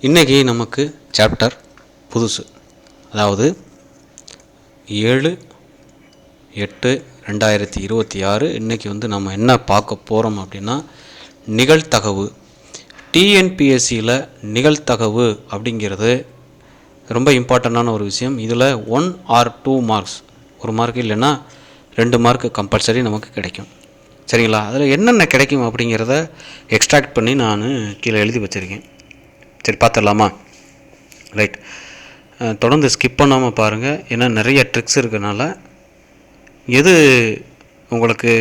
இன்றைக்கி நமக்கு சாப்டர் புதுசு, அதாவது 7/8/2026. இன்றைக்கி நம்ம என்ன பார்க்க போகிறோம் அப்படின்னா நிகழ்தகவு. டிஎன்பிஎஸ்சியில் நிகழ்தகவு அப்படிங்கிறது ரொம்ப இம்பார்ட்டண்டான ஒரு விஷயம். இதில் 1 or 2 மார்க்ஸ், ஒரு மார்க் இல்லைன்னா 2 மார்க் கம்பல்சரி நமக்கு கிடைக்கும். சரிங்களா? அதில் என்னென்ன கிடைக்கும் அப்படிங்கிறத எக்ஸ்ட்ராக்ட் பண்ணி நான் கீழே எழுதி வச்சுருக்கேன். சரி, பார்த்துடலாமா? ரைட், தொடர்ந்து ஸ்கிப் பண்ணாமல் பாருங்கள். ஏன்னா நிறைய ட்ரிக்ஸ் இருக்கிறனால எது உங்களுக்கு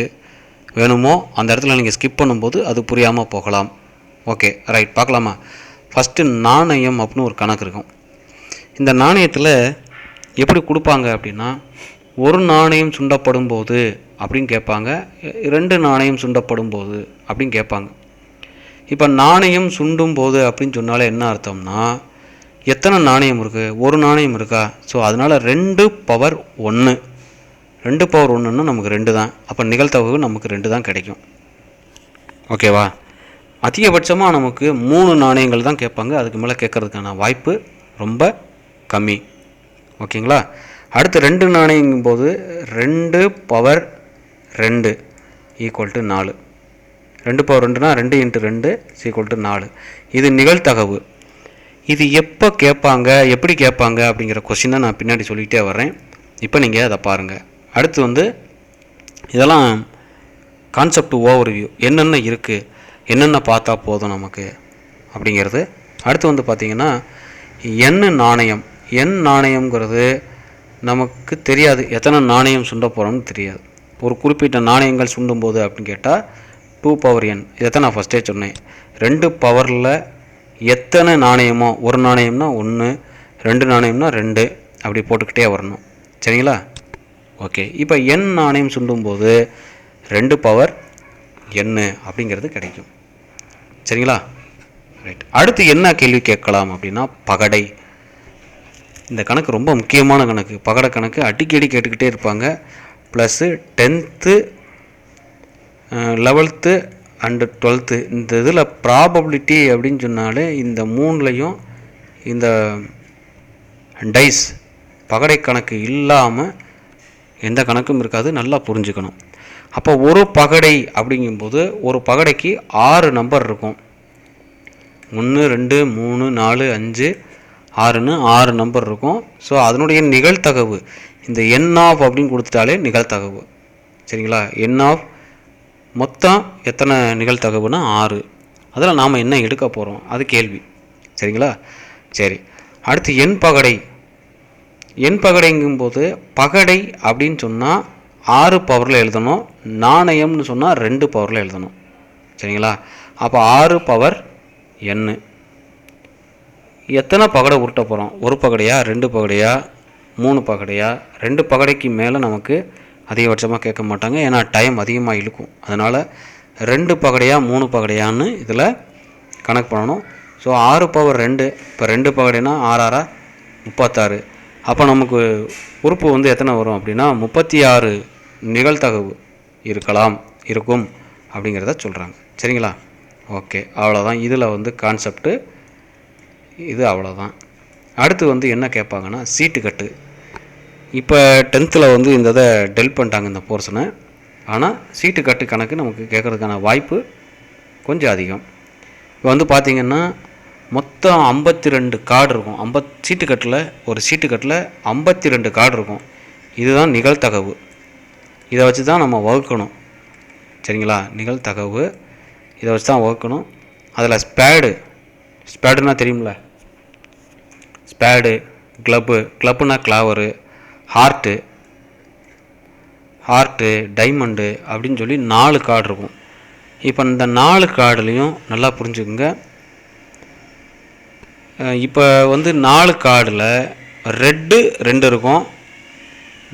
வேணுமோ அந்த இடத்துல நீங்கள் ஸ்கிப் பண்ணும்போது அது புரியாமல் போகலாம். ஓகே, ரைட், பார்க்கலாமா? ஃபஸ்ட்டு நாணயம் அப்படின்னு ஒரு கணக்கு இருக்கும். இந்த நாணயத்தில் எப்படி கொடுப்பாங்க அப்படின்னா, ஒரு நாணயம் சுண்டப்படும் போது அப்படின்னு கேட்பாங்க, 2 நாணயம் சுண்டப்படும் போது அப்படின்னு கேட்பாங்க. இப்போ நாணயம் சுண்டும் போது அப்படின்னு சொன்னாலே என்ன அர்த்தம்னா, எத்தனை நாணயம் இருக்குது? ஒரு நாணயம் இருக்கா? ஸோ அதனால் 2/1. 2/1ன்னா நமக்கு 2 தான். அப்போ நிகழ்தகவு நமக்கு 2 தான் கிடைக்கும். ஓகேவா? அதிகபட்சமாக நமக்கு 3 நாணயங்கள் தான் கேட்பாங்க. அதுக்கு மேலே கேட்குறதுக்கான வாய்ப்பு ரொம்ப கம்மி. ஓகேங்களா? அடுத்து 2 நாணயங்கும் போது 2/2 = 4. 2/2னா 2 × 2 = 4. இது நிகழ்தகவு. இது எப்போ கேட்பாங்க, எப்படி கேட்பாங்க அப்படிங்கிற கொஸ்டினை நான் பின்னாடி சொல்லிகிட்டே வரேன். இப்போ நீங்கள் அதை பாருங்கள். அடுத்து இதெல்லாம் கான்செப்ட் ஓவர்வியூ, என்னென்ன இருக்குது, என்னென்ன பார்த்தா போதும் நமக்கு அப்படிங்கிறது. அடுத்து பார்த்திங்கன்னா நாணயம். நாணயங்கிறது நமக்கு தெரியாது, எத்தனை நாணயம் சுண்ட போகிறோம்னு தெரியாது. ஒரு குறிப்பிட்ட நாணயங்கள் சுண்டும்போது அப்படின்னு கேட்டால் 2/n, இதைத்தான் நான் ஃபஸ்ட்டே சொன்னேன். 2 பவரில் எத்தனை நாணயமோ, ஒரு நாணயம்னா 1, 2 நாணயம்னா 2, அப்படி போட்டுக்கிட்டே வரணும். சரிங்களா? ஓகே, இப்போ n நாணயம் சுண்டும்போது 2/n அப்படிங்கிறது கிடைக்கும். சரிங்களா? ரைட், அடுத்து என்ன கேள்வி கேட்கலாம் அப்படின்னா பகடை. இந்த கணக்கு ரொம்ப முக்கியமான கணக்கு. பகடை கணக்கு அடிக்கடி கேட்டுக்கிட்டே இருப்பாங்க. Plus 10th 11th and 12th இந்த இதில் ப்ராபபிலிட்டி அப்படின்னு சொன்னாலே இந்த 3லையும் இந்த டைஸ் பகடை கணக்கு இல்லாமல் எந்த கணக்கும் இருக்காது. நல்லா புரிஞ்சுக்கணும். அப்போ ஒரு பகடை அப்படிங்கும்போது ஒரு பகடைக்கு 6 நம்பர் இருக்கும். 1 2 3 4 5 6ன்னு 6 நம்பர் இருக்கும். ஸோ அதனுடைய நிகழ்தகவு இந்த n ஆஃப் அப்படின்னு கொடுத்துட்டாலே நிகழ்தகவு. சரிங்களா? n ஆஃப் மொத்தம் எத்தனை நிகழ்தகவுனா 6. அதில் நாம் என்ன எடுக்க போகிறோம் அது கேள்வி. சரிங்களா? சரி, அடுத்து எண் பகடை. எண் பகடைங்கும்போது பகடை அப்படின்னு சொன்னால் 6 பவரில் எழுதணும். நாணயம்னு சொன்னால் 2 பவரில் எழுதணும். சரிங்களா? அப்போ 6/n. எத்தனை பகடை உருட்ட போகிறோம்? ஒரு பகடையா, 2 பகடையா, 3 பகடையா? 2 பகடைக்கு மேலே நமக்கு அதிகபட்சமாக கேட்க மாட்டாங்க, ஏன்னா டைம் அதிகமாக இழுக்கும். அதனால் 2 பகடையா 3 பகடையான்னு இதில் கணக்கு பண்ணணும். ஸோ 6/2, இப்போ 2 பகடைனா 6 36. அப்போ நமக்கு உறுப்பு எத்தனை வரும் அப்படின்னா 36 நிகழ்தகவு இருக்கும் அப்படிங்கிறத சொல்கிறாங்க. சரிங்களா? ஓகே, அவ்வளோதான். இதில் கான்செப்ட்டு இது அவ்வளோதான். அடுத்து என்ன கேட்பாங்கன்னா சீட்டு கட்டு. இப்போ 10th இந்த இதை டெல் பண்ணிட்டாங்க இந்த போர்ஷனை. ஆனால் சீட்டு கட்டு கணக்கு நமக்கு கேட்குறதுக்கான வாய்ப்பு கொஞ்சம் அதிகம். இப்போ பார்த்திங்கன்னா மொத்தம் 52 கார்டு இருக்கும். ஒரு சீட்டு கட்டில் 52 கார்டு இருக்கும். இதுதான் நிகழ்தகவு. இதை வச்சு தான் நம்ம வகுக்கணும். சரிங்களா? நிகழ்தகவு இதை வச்சு தான் வகுக்கணும். அதில் ஸ்பேடுனா தெரியுமில்ல, ஸ்பேடு, கிளப்புனா கிளாவரு, ஹார்ட்டு, டைமண்டு அப்படின்னு சொல்லி 4 கார்டு இருக்கும். இப்போ இந்த 4 கார்டுலேயும் நல்லா புரிஞ்சுக்குங்க. இப்போ 4 கார்டில் ரெட்டு 2 இருக்கும்,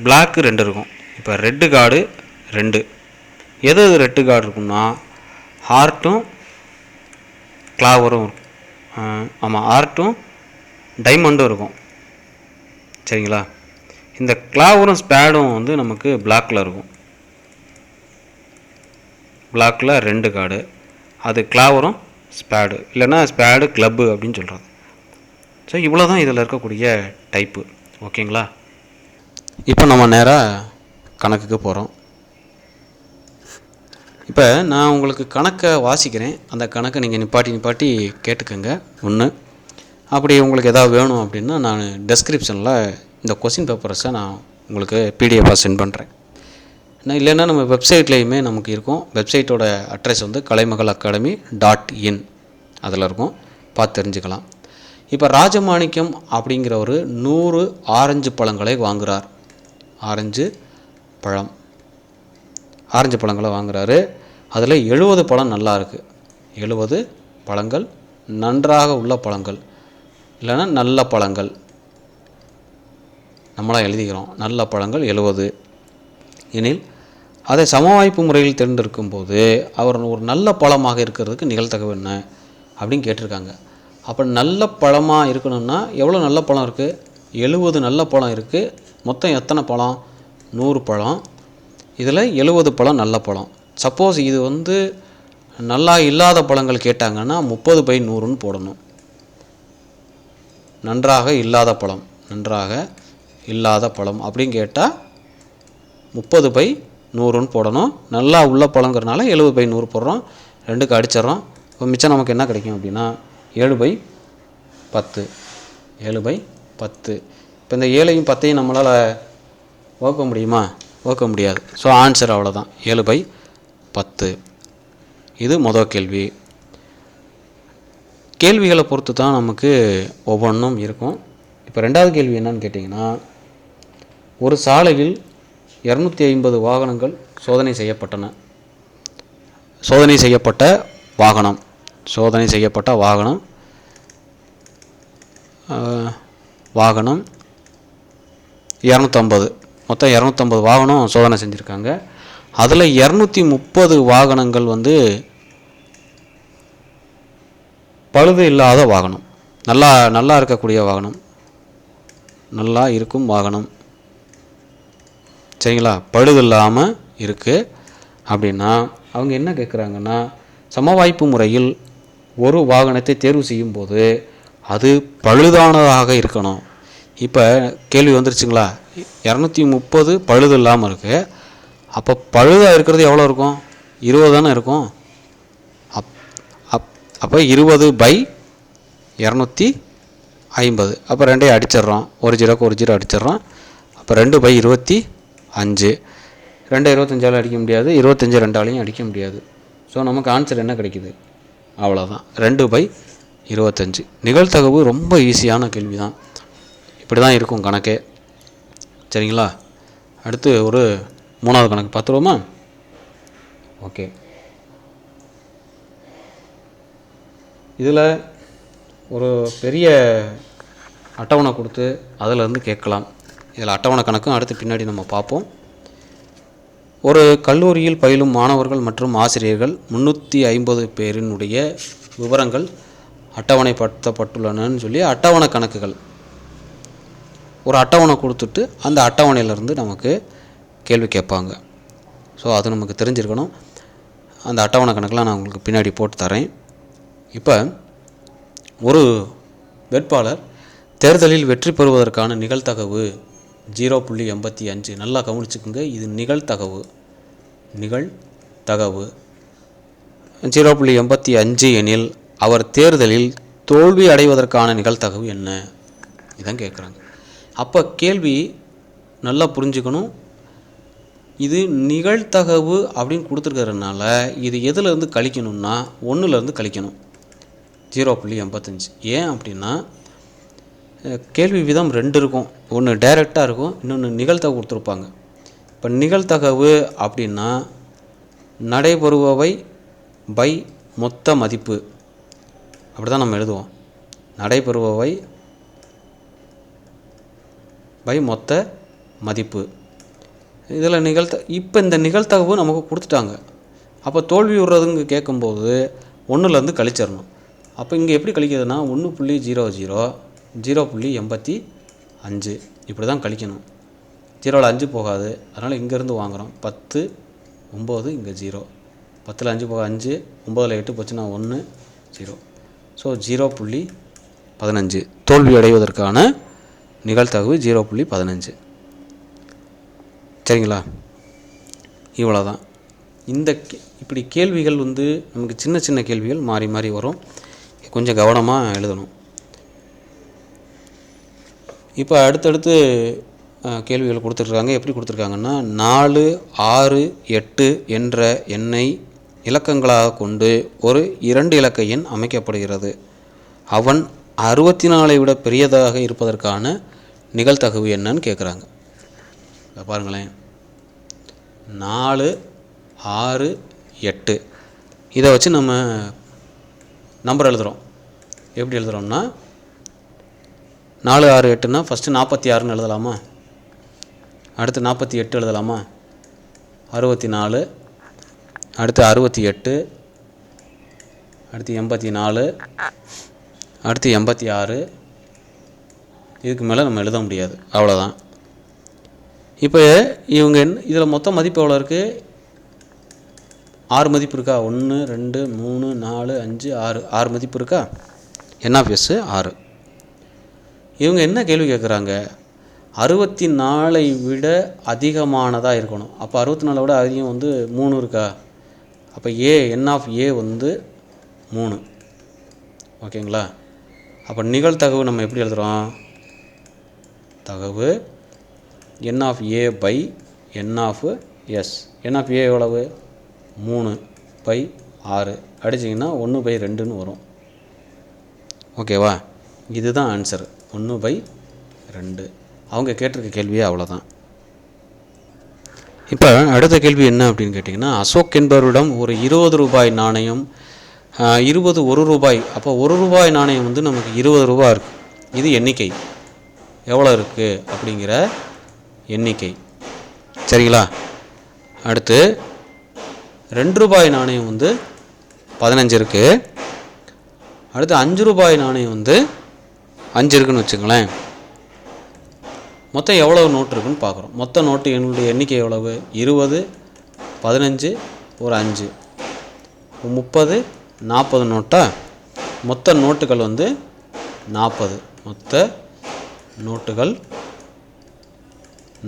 பிளாக்கு 2 இருக்கும். இப்போ ரெட்டு கார்டு 2. எது ரெட்டு கார்டு இருக்கும்னா ஹார்ட்டும் கிளாவரும் இருக்கும். ஆமாம், ஹார்ட்டும் டைமண்டும் இருக்கும். சரிங்களா? இந்த கிளாவரும் ஸ்பேடும் நமக்கு பிளாக்கில் இருக்கும். பிளாக்கில் 2 கார்டு, அது கிளாவரும் ஸ்பேடு, இல்லைன்னா ஸ்பேடு கிளப்பு அப்படின்னு சொல்கிறது. ஸோ இவ்வளோ தான் இதில் இருக்கக்கூடிய டைப்பு. ஓகேங்களா? இப்போ நம்ம நேராக கணக்குக்கு போகிறோம். இப்போ நான் உங்களுக்கு கணக்கை வாசிக்கிறேன். அந்த கணக்கை நீங்கள் நிப்பாட்டி கேட்டுக்கோங்க. ஒன்று, அப்படி உங்களுக்கு எதாவது வேணும் அப்படின்னா நான் டெஸ்கிரிப்ஷனில் இந்த கொஸ்டின் பேப்பர்ஸை நான் உங்களுக்கு பிடிஎஃபாக சென்ட் பண்ணுறேன். இல்லைன்னா நம்ம வெப்சைட்லேயுமே நமக்கு இருக்கும். வெப்சைட்டோட அட்ரஸ் வந்து kalaimagalaacademy.in அதில் இருக்கும், பார்த்து தெரிஞ்சுக்கலாம். இப்போ ராஜமாணிக்கம் அப்படிங்கிறவர் 100 ஆரஞ்சு பழங்களை வாங்குகிறார். ஆரஞ்சு பழங்களை வாங்குகிறாரு. அதில் 70 பழம் நல்லா இருக்குது. 70 பழங்கள் நன்றாக உள்ள பழங்கள், இல்லைன்னா நல்ல பழங்கள், நம்மளாம் எழுதிக்கிறோம். நல்ல பழங்கள் 70 எனில் அதை சமவாய்ப்பு முறையில் தேர்ந்தெடுக்கும் போது அவர் ஒரு நல்ல பழமாக இருக்கிறதுக்கு நிகழ்தகவு என்ன அப்படின்னு கேட்டிருக்காங்க. அப்போ நல்ல பழமாக இருக்கணும்னா எவ்வளோ நல்ல பழம் இருக்குது? 70 நல்ல பழம் இருக்குது. மொத்தம் எத்தனை பழம்? 100 பழம். இதில் 70 பழம் நல்ல பழம். சப்போஸ் இது வந்து நல்லா இல்லாத பழங்கள் கேட்டாங்கன்னா 30/100ன்னு போடணும். நன்றாக இல்லாத பழம் அப்படின்னு கேட்டால் 30/100ன்னு போடணும். நல்லா உள்ள பழங்கிறனால 70/100 போடுறோம். 2க்கு அடிச்சிடறோம். இப்போ மிச்சம் நமக்கு என்ன கிடைக்கும் அப்படின்னா 7/10. 7/10. இப்போ இந்த 7ஐயும் 10ஐயும் நம்மளால் வகுக்க முடியுமா? வகுக்க முடியாது. ஸோ ஆன்சர் அவ்வளோதான், 7/10. இது முதல் கேள்வி. கேள்விகளை பொறுத்து தான் நமக்கு ஒவ்வொன்றும் இருக்கும். இப்போ ரெண்டாவது கேள்வி என்னன்னு கேட்டிங்கன்னா, ஒரு சாலையில் 250 வாகனங்கள் சோதனை செய்யப்பட்டன. சோதனை செய்யப்பட்ட வாகனம் 250, மொத்தம் 250 வாகனம் சோதனை செஞ்சுருக்காங்க. அதில் 230 வாகனங்கள் வந்து பழுது இல்லாத வாகனம், நல்லா இருக்கக்கூடிய வாகனம், நல்லா இருக்கும் வாகனம். சரிங்களா? பழுது இல்லாமல் இருக்குது அப்படின்னா அவங்க என்ன கேட்குறாங்கன்னா, சமவாய்ப்பு முறையில் ஒரு வாகனத்தை தேர்வு செய்யும்போது அது பழுதானதாக இருக்கணும். இப்போ கேள்வி வந்துருச்சுங்களா? 230 பழுது இல்லாமல் இருக்குது. அப்போ பழுதாக இருக்கிறது எவ்வளோ இருக்கும்? 20 தானே இருக்கும். அப்போ 20/250. அப்போ 2ஐயும் அடிச்சிட்றோம். ஒரு ஜீரோ அடிச்சிட்றோம். அப்போ 2/25. 2 25ஆல் அடிக்க முடியாது, 25 2ஆலையும் அடிக்க முடியாது. ஸோ நமக்கு ஆன்சர் என்ன கிடைக்குது? அவ்வளோதான், 2/25. நிகழ்தகவு ரொம்ப ஈஸியான கேள்வி தான். இப்படி தான் இருக்கும் கணக்கே. சரிங்களா? அடுத்து ஒரு 3வது கணக்கு பார்த்துருவோமா? ஓகே. இதில் ஒரு பெரிய அட்டவணை கொடுத்து அதிலேருந்து கேட்கலாம். இதில் அட்டவணை கணக்கும் அடுத்து பின்னாடி நம்ம பார்ப்போம். ஒரு கல்லூரியில் பயிலும் மாணவர்கள் மற்றும் ஆசிரியர்கள் 350 பேரினுடைய விவரங்கள் அட்டவணைப்படுத்தப்பட்டுள்ளனன்னு சொல்லி அட்டவணை கணக்குகள் ஒரு அட்டவணை கொடுத்துட்டு அந்த அட்டவணையிலேருந்து நமக்கு கேள்வி கேட்பாங்க. ஸோ அது நமக்கு தெரிஞ்சிருக்கணும். அந்த அட்டவணை கணக்கெலாம் நான் உங்களுக்கு பின்னாடி போட்டு தரேன். இப்போ ஒரு வேட்பாளர் தேர்தலில் வெற்றி பெறுவதற்கான நிகழ்தகவு 0.85. நல்லா கவனிச்சுக்குங்க, இது நிகழ்தகவு 0.85 எனில் அவர் தேர்தலில் தோல்வி அடைவதற்கான நிகழ்தகவு என்ன? இதான் கேட்குறாங்க. அப்போ கேள்வி நல்லா புரிஞ்சுக்கணும். இது நிகழ்தகவு அப்படின்னு கொடுத்துருக்கறதுனால இது எதுலேருந்து கழிக்கணும்னா 1லேருந்து கழிக்கணும். 0.85. ஏன் அப்படின்னா கேள்வி விதம் 2 இருக்கும். ஒன்று டைரெக்டாக இருக்கும், இன்னொன்று நிகழ்தகவு கொடுத்துருப்பாங்க. இப்போ நிகழ்தகவு அப்படின்னா நடைபெறுபவை பை மொத்த மதிப்பு, அப்படி தான் நம்ம எழுதுவோம். நடைபெறுபவை பை மொத்த மதிப்பு. இதில் இப்போ இந்த நிகழ்தகவு நமக்கு கொடுத்துட்டாங்க. அப்போ தோல்வி விடுறதுங்க கேட்கும்போது 1லேருந்து கழிச்சிடணும். அப்போ இங்கே எப்படி கழிக்கிறதுனா 1.00 0.85 இப்படி தான் கழிக்கணும். 0ல் 5 போகாது, அதனால் இங்கேருந்து வாங்குகிறோம். 10 9 இங்கே 0, 10ல் 5 போக 5, 9ல் 8 போச்சுன்னா 1 0. ஸோ 0.85 15. தோல்வி அடைவதற்கான நிகழ்தகவு 0.15. சரிங்களா? இவ்வளோதான். இப்படி கேள்விகள் வந்து நமக்கு சின்ன சின்ன கேள்விகள் மாறி மாறி வரும். கொஞ்சம் கவனமாக எழுதணும். இப்போ அடுத்தடுத்து கேள்விகள் கொடுத்துருக்காங்க. எப்படி கொடுத்துருக்காங்கன்னா 4, 6, 8 என்ற எண்ணை இலக்கங்களாக கொண்டு ஒரு 2 இலக்க எண் அமைக்கப்படுகிறது. அவன் 64 விட பெரியதாக இருப்பதற்கான நிகழ்தகவு என்னன்னு கேட்குறாங்க. பாருங்களேன், 4, 6, 8 இதை வச்சு நம்ம நம்பர் எழுதுகிறோம். எப்படி எழுதுகிறோம்னா 4, 6, 8னா ஃபஸ்ட்டு 46ன்னு எழுதலாமா? அடுத்து 48 எழுதலாமா? 64, அடுத்து 68, அடுத்து 84, அடுத்து 86. இதுக்கு மேலே நம்ம எழுத முடியாது. அவ்வளோதான். இப்போ இவங்க இதில் மொத்த மதிப்பு எவ்வளோ இருக்குது? 6 மதிப்பு இருக்கா? 1, 2, 3, 4, 5, 6 6 மதிப்பு இருக்கா? NF 6. இவங்க என்ன கேள்வி கேட்குறாங்க? 64 விட அதிகமானதாக இருக்கணும். அப்போ 64 விட அதிகம் வந்து 3 இருக்கா? அப்போ NF வந்து 3. ஓகேங்களா? அப்போ நிகழ்தகவு நம்ம எப்படி எழுதுகிறோம்? தகவு NF by NF S. NF எவ்வளவு? 3/6 அடிச்சிங்கன்னா 1/2ன்னு வரும். ஓகேவா? இதுதான் ஆன்சர், 1/2. அவங்க கேட்டிருக்க கேள்வியே அவ்வளோதான். இப்போ அடுத்த கேள்வி என்ன அப்படின்னு கேட்டிங்கன்னா, அசோக் என்பவரிடம் ஒரு 20 ரூபாய் நாணயம் 20 1 ரூபாய். அப்போ 1 ரூபாய் நாணயம் வந்து நமக்கு 20 ரூபா இருக்குது. இது எண்ணிக்கை எவ்வளோ இருக்குது அப்படிங்கிற எண்ணிக்கை. சரிங்களா? அடுத்து 2 ரூபாய் நாணயம் வந்து 15 இருக்குது. அடுத்து 5 ரூபாய் நாணயம் வந்து 5 இருக்குதுன்னு வச்சுங்களேன். மொத்தம் எவ்வளவு நோட்டு இருக்குன்னு பார்க்குறோம். மொத்த நோட்டு என்னுடைய எண்ணிக்கை எவ்வளவு? 20, 15, ஒரு 5, 30, 40 நோட்டா? மொத்த நோட்டுகள் வந்து 40. மொத்த நோட்டுகள்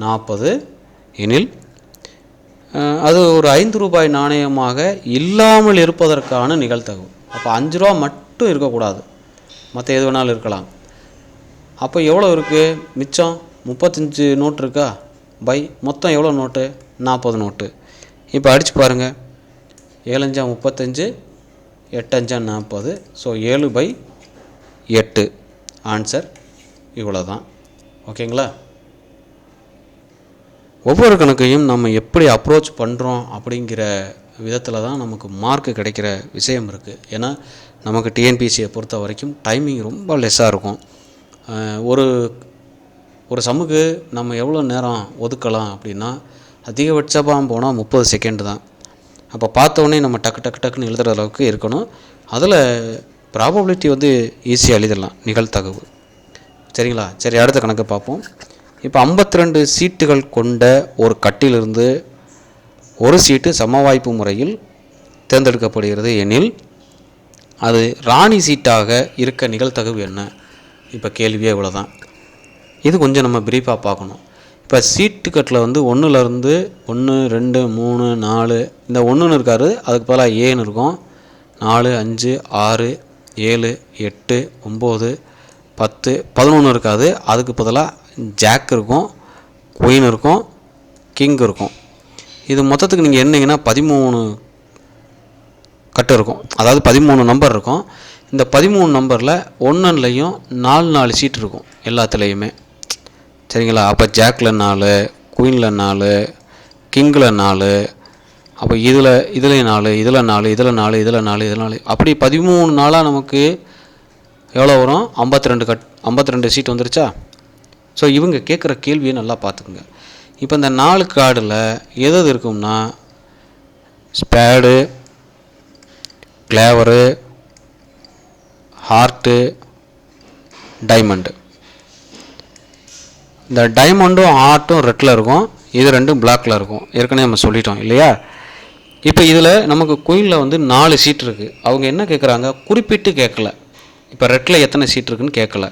40 எனில் அது ஒரு 5 ரூபாய் நாணயமாக இல்லாமல் இருப்பதற்கான நிகழ்தகவு. அப்போ 5 ரூபா மட்டும் இருக்கக்கூடாது, மற்ற எது வேணாலும் இருக்கலாம். அப்போ எவ்வளோ இருக்குது மிச்சம்? 35 நோட்டு இருக்கா? பை மொத்தம் எவ்வளோ நோட்டு? 40 நோட்டு. இப்போ அடித்து பாருங்கள். 7 5 35, 8 5 40. ஸோ 7/8 ஆன்சர் இவ்வளோ தான். ஓகேங்களா? ஒவ்வொரு கணக்கையும் நம்ம எப்படி அப்ரோச் பண்ணுறோம் அப்படிங்கிற விதத்தில் தான் நமக்கு மார்க்கு கிடைக்கிற விஷயம் இருக்குது. ஏன்னா நமக்கு டிஎன்பிசியை பொறுத்த வரைக்கும் டைமிங் ரொம்ப லெஸ்ஸாக இருக்கும். ஒரு சம்முக்கு நம்ம எவ்வளோ நேரம் ஒதுக்கலாம் அப்படின்னா அதிகபட்சமாக போனால் 30 செகண்ட் தான். அப்போ பார்த்தோன்னே நம்ம டக்குன்னு எழுதுகிற அளவுக்கு இருக்கணும். அதில் ப்ராபபிலிட்டி வந்து ஈஸியாக எழுதிடலாம், நிகழ்தகவு. சரிங்களா? சரி, அடுத்த கணக்கு பார்ப்போம். இப்போ 52 சீட்டுகள் கொண்ட ஒரு கட்டிலிருந்து ஒரு சீட்டு சமவாய்ப்பு முறையில் தேர்ந்தெடுக்கப்படுகிறது எனில் அது ராணி சீட்டாக இருக்க நிகழ்தகவு என்ன? இப்போ கேள்வியே இவ்வளோ தான். இது கொஞ்சம் நம்ம பிரீஃபாக பார்க்கணும். இப்போ சீட்டு கட்டில் வந்து 1லேருந்து 1 2 3 4 இந்த 1ன்னு இருக்காரு, அதுக்கு பதிலாக ஏன்னு இருக்கும். 4 5 6 7 8 9 10 11 இருக்காது, அதுக்கு பதிலாக ஜாக் இருக்கும், குயின் இருக்கும், கிங் இருக்கும். இது மொத்தத்துக்கு நீங்கள் என்னங்கன்னா 13 கட்டு இருக்கும். அதாவது 13 நம்பர் இருக்கும். இந்த 13 நம்பரில் 1லையும் 4 சீட் இருக்கும் எல்லாத்துலேயுமே. சரிங்களா? அப்போ ஜாக்கில் 4, குயினில் 4, கிங்கில் 4, அப்போ இதில் 4, இதில் 4, இதில் 4, இதில் 4 அப்படி 13 நாளாக நமக்கு எவ்வளோ வரும்? 52 சீட் வந்துருச்சா? ஸோ இவங்க கேட்குற கேள்வியை நல்லா பார்த்துக்குங்க. இப்போ இந்த 4 கார்டில் எது இருக்கும்னா ஸ்பேடு, கிளேவரு, ஹார்ட்டு, டைமண்டு. இந்த டைமண்டும் ஹார்ட்டும் ரெட்டில் இருக்கும், இது ரெண்டும் பிளாக்கில் இருக்கும். ஏற்கனவே நம்ம சொல்லிட்டோம் இல்லையா? இப்போ இதில் நமக்கு குயினில் வந்து 4 சீட் இருக்குது. அவங்க என்ன கேட்குறாங்க? குறிப்பிட்டு கேட்கல. இப்போ ரெட்டில் எத்தனை சீட் இருக்குன்னு கேட்கல,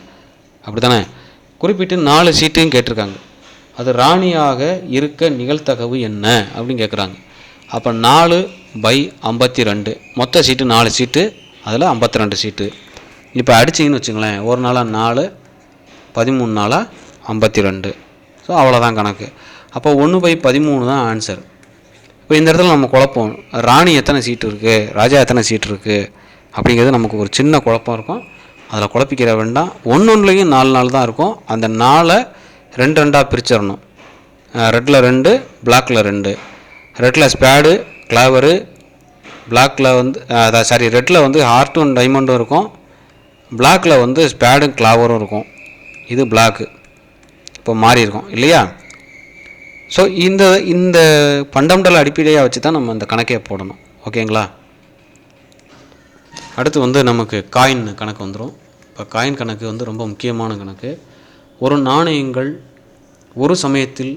அப்படி தானே? குறிப்பிட்டு 4 சீட்டையும் கேட்டிருக்காங்க. அது ராணியாக இருக்க நிகழ்தகவு என்ன அப்படின்னு கேட்குறாங்க. அப்போ 4/52 மொத்த சீட்டு 4 சீட்டு, அதில் 52 சீட்டு. இப்போ அடிச்சிங்கன்னு வச்சுங்களேன், ஒரு நாளாக 4, 13 நாளாக 52. ஸோ அவ்வளோதான் கணக்கு. அப்போ 1/13 தான் ஆன்சர். இப்போ இந்த இடத்துல நம்ம குழப்பம், ராணி எத்தனை சீட்டு இருக்குது, ராஜா எத்தனை சீட்டு இருக்குது அப்படிங்கிறது நமக்கு ஒரு சின்ன குழப்பம் இருக்கும். அதில் குழப்பிக்கிற வேண்டாம். ஒன்றுலேயும் 4 தான் இருக்கும். அந்த 4 2 பிரிச்சிடணும். ரெட்டில் 2, பிளாக்கில் 2. ரெட்டில் ஸ்பேடு கிளாவரு, பிளாக்கில் ரெட்டில் ஹார்ட்டும் டைமண்டும் இருக்கும், பிளாக்கில் ஸ்பேடும் கிளாவரும் இருக்கும். இது பிளாக்கு. இப்போ மாறி இருக்கும் இல்லையா? ஸோ இந்த ஃபண்டமெண்டல் அடிப்படையாக வச்சு தான் நம்ம இந்த கணக்கே போடணும். ஓகேங்களா? அடுத்து நமக்கு காயின் கணக்கு வந்துடும். இப்போ காயின் கணக்கு ரொம்ப முக்கியமான கணக்கு. ஒரு நாணயங்கள் ஒரு சமயத்தில்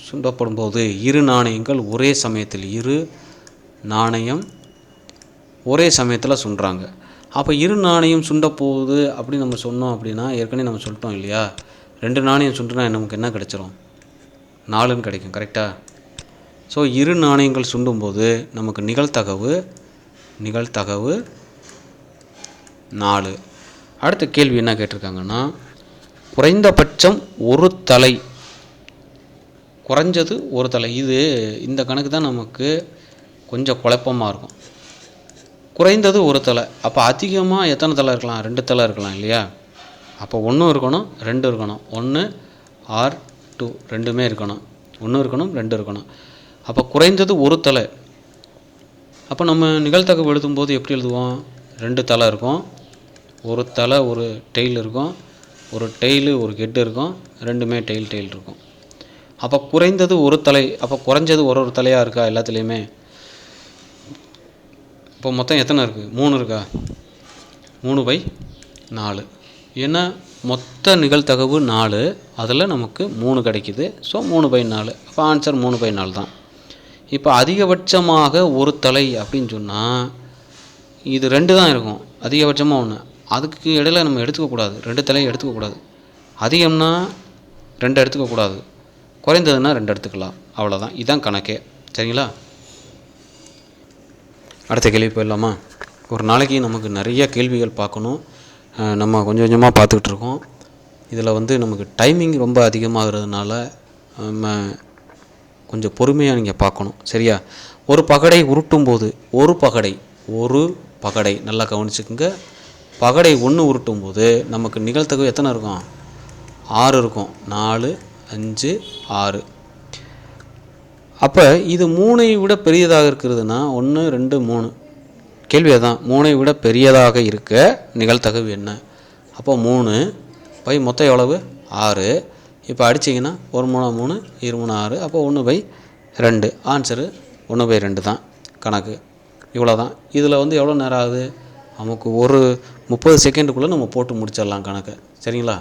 சுண்டப்படும் போது, 2 நாணயங்கள் ஒரே சமயத்தில், 2 நாணயம் ஒரே சமயத்தில் சுண்டுறாங்க. அப்போ 2 நாணயம் சுண்ட போகுது அப்படின்னு நம்ம சொன்னோம் அப்படின்னா, ஏற்கனவே நம்ம சொல்லிட்டோம் இல்லையா, 2 நாணயம் சுண்டுனா நமக்கு என்ன கிடைச்சிரும்? 4ன்னு கிடைக்கும். கரெக்டாக? ஸோ 2 நாணயங்கள் சுண்டும்போது நமக்கு நிகழ்தகவு 4. அடுத்த கேள்வி என்ன கேட்டிருக்காங்கன்னா, குறைந்தபட்சம் ஒரு தலை, குறைஞ்சது ஒரு தலை. இந்த கணக்கு தான் நமக்கு கொஞ்சம் குழப்பமாக இருக்கும். குறைந்தது ஒரு தலை, அப்போ அதிகமாக எத்தனை தலை இருக்கலாம்? 2 தலை இருக்கலாம் இல்லையா? அப்போ 1 இருக்கணும், 2 இருக்கணும். 1 ஆர் 2 ரெண்டுமே இருக்கணும். 1 இருக்கணும், 2 இருக்கணும். அப்போ குறைந்தது ஒரு தலை. அப்போ நம்ம நிகழ்தகவு எழுதும்போது எப்படி எழுதுவோம்? 2 தலை இருக்கும், ஒரு தலை ஒரு டெயில் இருக்கும், ஒரு டெயிலு ஒரு ஹெட் இருக்கும், ரெண்டுமே டெயில் இருக்கும். அப்போ குறைந்தது ஒரு தலை, அப்போ குறைஞ்சது ஒரு தலையாக இருக்கா எல்லாத்துலேயுமே? இப்போ மொத்தம் எத்தனை இருக்குது? 3 இருக்கா? 3/4. ஏன்னா மொத்த நிகழ்தகவு 4, அதில் நமக்கு 3 கிடைக்குது. ஸோ 3/4. அப்போ ஆன்சர் 3/4 தான். இப்போ அதிகபட்சமாக ஒரு தலை அப்படின்னு சொன்னால் இது 2 தான் இருக்கும், அதிகபட்சமாக 1. அதுக்கு இடையில நம்ம எடுத்துக்கக்கூடாது, 2 தலையை எடுத்துக்கக்கூடாது. அதிகம்னா 2 எடுத்துக்கக்கூடாது, குறைந்ததுன்னா 2 எடுத்துக்கலாம். அவ்வளோதான். இதுதான் கணக்கே. சரிங்களா? அடுத்த கேள்வி போயிடலாமா? ஒரு நாளைக்கு நமக்கு நிறைய கேள்விகள் பார்க்கணும். நம்ம கொஞ்சம் கொஞ்சமாக பார்த்துக்கிட்டு இருக்கோம். இதில் நமக்கு டைமிங் ரொம்ப அதிகமாகிறதுனால நம்ம கொஞ்சம் பொறுமையாக நீங்கள் பார்க்கணும். சரியா? ஒரு பகடை உருட்டும் போது, ஒரு பகடை நல்லா கவனிச்சுக்குங்க. பகடை 1 உருட்டும் போது நமக்கு நிகழ்தகவு எத்தனை இருக்கும்? 6 இருக்கும். 4, 5, 6. அப்போ இது 3ஐ விட பெரியதாக இருக்கிறதுனா 1, 2, 3. கேள்வி அதான், 3ஐ விட பெரியதாக இருக்க நிகழ்தகவு என்ன? அப்போ 3 மொத்தம் எவ்வளவு? 6. இப்போ அடிச்சிங்கன்னா 1 3 3, 2 3 6. அப்போ 1/2. ஆன்சரு 1/2 தான் கணக்கு. இவ்வளோ தான். இதில் எவ்வளோ நேரம் ஆகுது? நமக்கு ஒரு 30 செகண்டுக்குள்ளே நம்ம போட்டு முடிச்சிடலாம் கணக்கை. சரிங்களா?